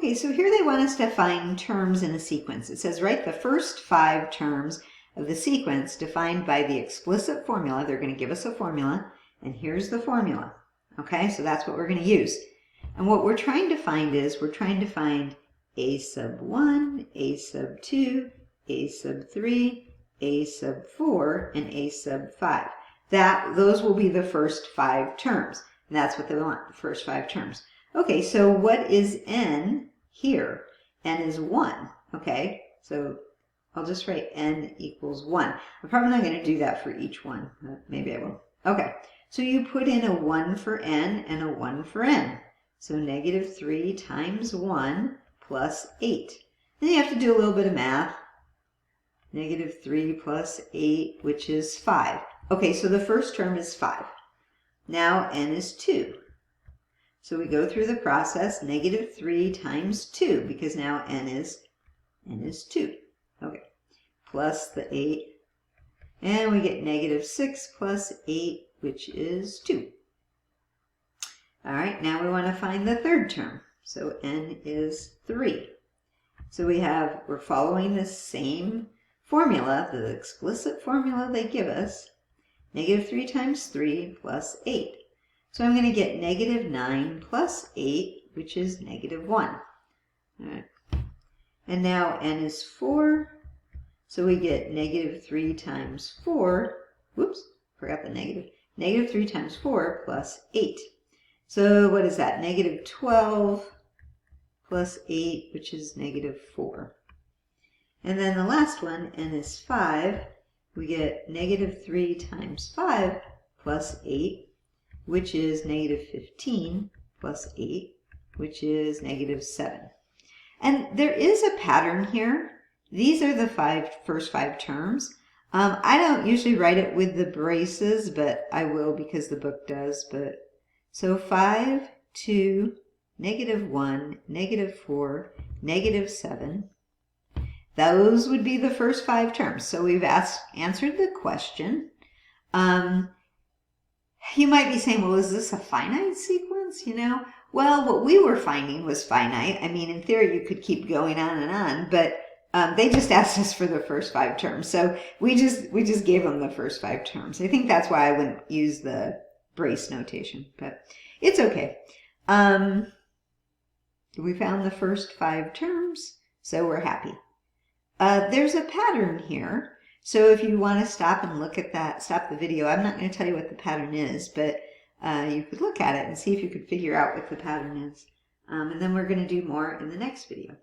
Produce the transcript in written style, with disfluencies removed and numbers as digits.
Okay, so here they want us to find terms in a sequence. It says write the first 5 terms of the sequence defined by the explicit formula. They're going to give us a formula, and here's the formula. Okay, so that's what we're going to use. And what we're trying to find is, we're trying to find a sub 1, a sub 2, a sub 3, a sub 4, and a sub 5. Those will be the first 5 terms. And that's what they want, the first 5 terms. Okay, so what is n here? N is 1, okay? So I'll just write n equals 1. I'm probably not going to do that for each one. Maybe I will. Okay, so you put in a 1 for n and a 1 for n. So negative 3 times 1 plus 8. Then you have to do a little bit of math. Negative 3 plus 8, which is 5. Okay, so the first term is 5. Now n is 2. So we go through the process, negative 3 times 2, because now n is 2. Okay, plus the 8. And we get negative 6 plus 8, which is 2. All right, now we want to find the third term. So n is 3. So we're following the same formula, the explicit formula they give us. Negative 3 times 3 plus 8. So I'm going to get negative 9 plus 8, which is negative 1. All right. And now n is 4. So we get negative 3 times 4. Whoops, forgot the negative. Negative 3 times 4 plus 8. So what is that? Negative 12 plus 8, which is negative 4. And then the last one, n is 5. We get negative 3 times 5 plus 8, which is negative 15 plus 8, which is negative 7. And there is a pattern here. These are the first five terms. I don't usually write it with the braces, but I will because the book does. So 5, 2, negative 1, negative 4, negative 7. Those would be the first 5 terms. So we've answered the question. You might be saying, well, is this a finite sequence? Well, what we were finding was finite. I mean, in theory, you could keep going on and on, but they just asked us for the first 5 terms. So we just gave them the first 5 terms. I think that's why I wouldn't use the brace notation, but it's okay. We found the first 5 terms, so we're happy. There's a pattern here. So if you want to stop and look at that, stop the video. I'm not going to tell you what the pattern is, but you could look at it and see if you could figure out what the pattern is. And then we're going to do more in the next video.